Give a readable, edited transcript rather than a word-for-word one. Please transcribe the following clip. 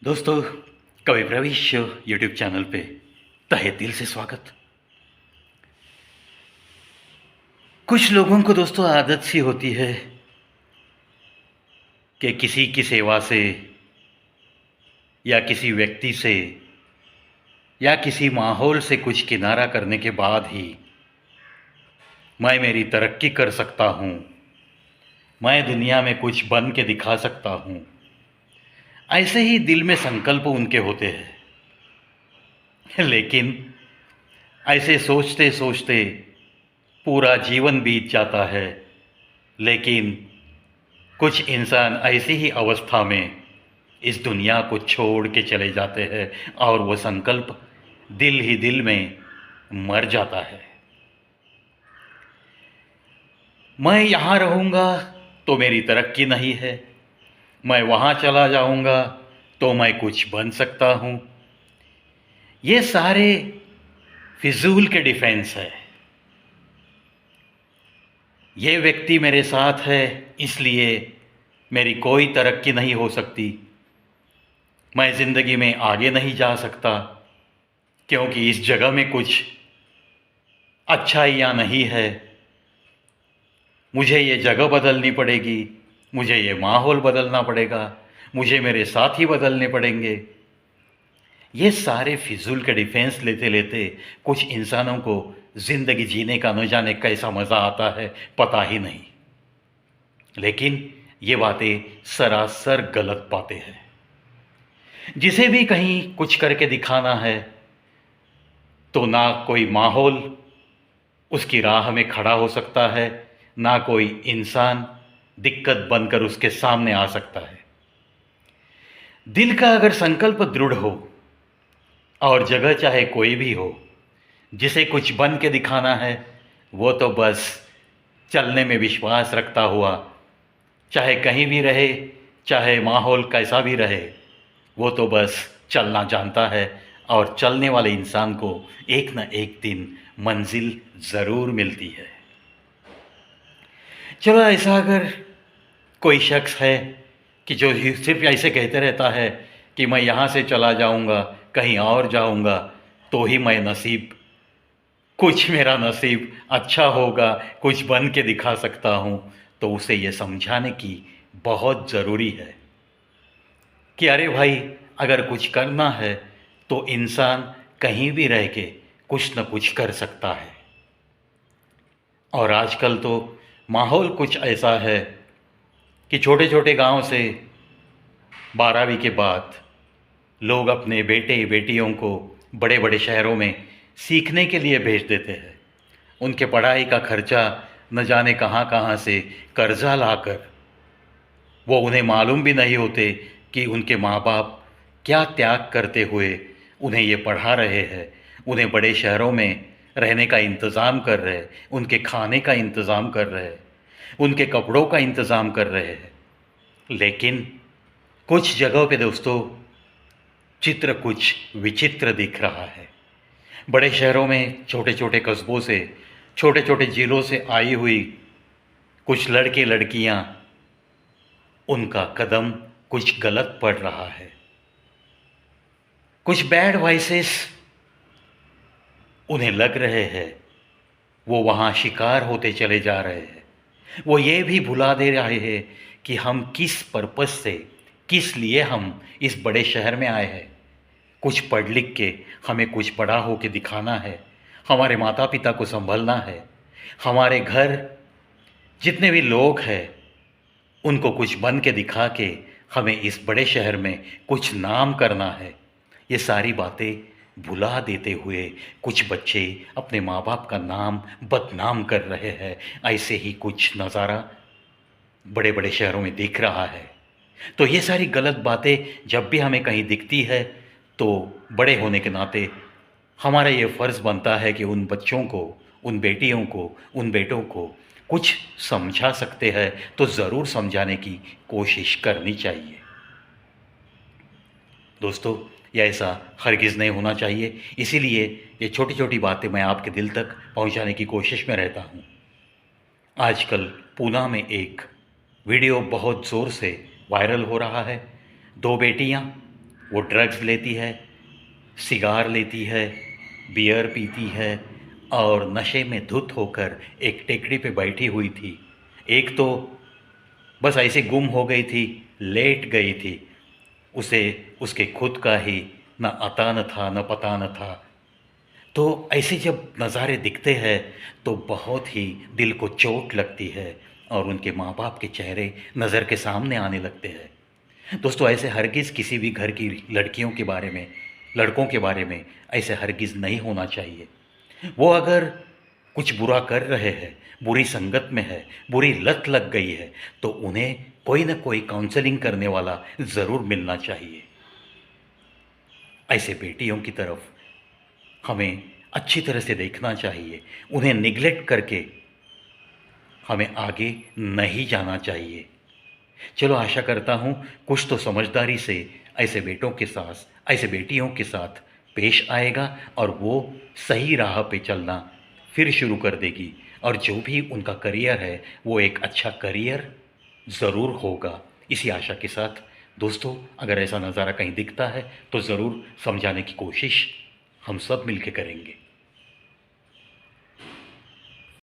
दोस्तों, कवि प्रवेश यूट्यूब चैनल पे तहे दिल से स्वागत। कुछ लोगों को दोस्तों आदत सी होती है कि किसी की सेवा से या किसी व्यक्ति से या किसी माहौल से कुछ किनारा करने के बाद ही मैं मेरी तरक्की कर सकता हूँ, मैं दुनिया में कुछ बन के दिखा सकता हूँ। ऐसे ही दिल में संकल्प उनके होते हैं, लेकिन ऐसे सोचते सोचते पूरा जीवन बीत जाता है। लेकिन कुछ इंसान ऐसी ही अवस्था में इस दुनिया को छोड़ के चले जाते हैं और वो संकल्प दिल ही दिल में मर जाता है। मैं यहाँ रहूँगा तो मेरी तरक्की नहीं है, मैं वहाँ चला जाऊँगा तो मैं कुछ बन सकता हूँ। ये सारे फिजूल के डिफेंस है। ये व्यक्ति मेरे साथ है इसलिए मेरी कोई तरक्की नहीं हो सकती, मैं ज़िंदगी में आगे नहीं जा सकता क्योंकि इस जगह में कुछ अच्छाइयाँ नहीं है। मुझे ये जगह बदलनी पड़ेगी, मुझे ये माहौल बदलना पड़ेगा, मुझे मेरे साथी बदलने पड़ेंगे। ये सारे फिजूल के डिफेंस लेते लेते कुछ इंसानों को ज़िंदगी जीने का न जाने कैसा मज़ा आता है, पता ही नहीं। लेकिन ये बातें सरासर गलत बातें हैं। जिसे भी कहीं कुछ करके दिखाना है तो ना कोई माहौल उसकी राह में खड़ा हो सकता है, ना कोई इंसान दिक्कत बनकर उसके सामने आ सकता है। दिल का अगर संकल्प दृढ़ हो और जगह चाहे कोई भी हो, जिसे कुछ बन के दिखाना है वो तो बस चलने में विश्वास रखता हुआ, चाहे कहीं भी रहे, चाहे माहौल कैसा भी रहे, वो तो बस चलना जानता है। और चलने वाले इंसान को एक न एक दिन मंजिल ज़रूर मिलती है। चलो, ऐसा अगर कोई शख्स है कि जो सिर्फ ऐसे कहते रहता है कि मैं यहाँ से चला जाऊँगा, कहीं और जाऊँगा तो ही मैं नसीब, कुछ मेरा नसीब अच्छा होगा, कुछ बन के दिखा सकता हूँ, तो उसे ये समझाने की बहुत ज़रूरी है कि अरे भाई, अगर कुछ करना है तो इंसान कहीं भी रह के कुछ न कुछ कर सकता है। और आजकल तो माहौल कुछ ऐसा है कि छोटे छोटे गांव से 12वीं के बाद लोग अपने बेटे बेटियों को बड़े बड़े शहरों में सीखने के लिए भेज देते हैं। उनके पढ़ाई का खर्चा न जाने कहाँ कहाँ से कर्जा लाकर, वो उन्हें मालूम भी नहीं होते कि उनके माँ बाप क्या त्याग करते हुए उन्हें ये पढ़ा रहे हैं, उन्हें बड़े शहरों में रहने का इंतज़ाम कर रहे हैं, उनके खाने का इंतज़ाम कर रहे हैं, उनके कपड़ों का इंतज़ाम कर रहे हैं। लेकिन कुछ जगहों पे दोस्तों चित्र कुछ विचित्र दिख रहा है। बड़े शहरों में छोटे छोटे कस्बों से, छोटे छोटे ज़िलों से आई हुई कुछ लड़के लड़कियां, उनका कदम कुछ गलत पड़ रहा है। कुछ बैड वॉइसेस उन्हें लग रहे हैं, वो वहाँ शिकार होते चले जा रहे हैं। वो ये भी भुला दे रहे हैं कि हम किस पर्पस से, किस लिए हम इस बड़े शहर में आए हैं। कुछ पढ़ लिख के हमें कुछ बड़ा हो के दिखाना है, हमारे माता पिता को संभलना है, हमारे घर जितने भी लोग हैं उनको कुछ बन के दिखा के हमें इस बड़े शहर में कुछ नाम करना है। ये सारी बातें भुला देते हुए कुछ बच्चे अपने माँ बाप का नाम बदनाम कर रहे हैं। ऐसे ही कुछ नज़ारा बड़े बड़े शहरों में दिख रहा है। तो ये सारी गलत बातें जब भी हमें कहीं दिखती है तो बड़े होने के नाते हमारा ये फ़र्ज़ बनता है कि उन बच्चों को, उन बेटियों को, उन बेटों को कुछ समझा सकते हैं तो ज़रूर समझाने की कोशिश करनी चाहिए। दोस्तों, ये ऐसा हरगिज़ नहीं होना चाहिए, इसीलिए ये छोटी छोटी बातें मैं आपके दिल तक पहुंचाने की कोशिश में रहता हूं। आजकल पूना में एक वीडियो बहुत ज़ोर से वायरल हो रहा है। दो बेटियां वो ड्रग्स लेती है, सिगार लेती है, बियर पीती है और नशे में धुत होकर एक टेकड़ी पे बैठी हुई थी। एक तो बस ऐसे गुम हो गई थी, लेट गई थी। उसे उसके खुद का ही न अता न था, न पता न था। तो ऐसे जब नज़ारे दिखते हैं तो बहुत ही दिल को चोट लगती है और उनके माँ बाप के चेहरे नज़र के सामने आने लगते हैं। दोस्तों, ऐसे हरगिज़ किसी भी घर की लड़कियों के बारे में, लड़कों के बारे में ऐसे हरगिज़ नहीं होना चाहिए। वो अगर कुछ बुरा कर रहे हैं, बुरी संगत में है, बुरी लत लग गई है, तो उन्हें कोई ना कोई काउंसलिंग करने वाला ज़रूर मिलना चाहिए। ऐसे बेटियों की तरफ हमें अच्छी तरह से देखना चाहिए। उन्हें निग्लेक्ट करके हमें आगे नहीं जाना चाहिए। चलो, आशा करता हूँ कुछ तो समझदारी से ऐसे बेटों के साथ, ऐसे बेटियों के साथ पेश आएगा और वो सही राह पे चलना फिर शुरू कर देगी और जो भी उनका करियर है वो एक अच्छा करियर ज़रूर होगा। इसी आशा के साथ दोस्तों, अगर ऐसा नज़ारा कहीं दिखता है तो ज़रूर समझाने की कोशिश हम सब मिलके करेंगे।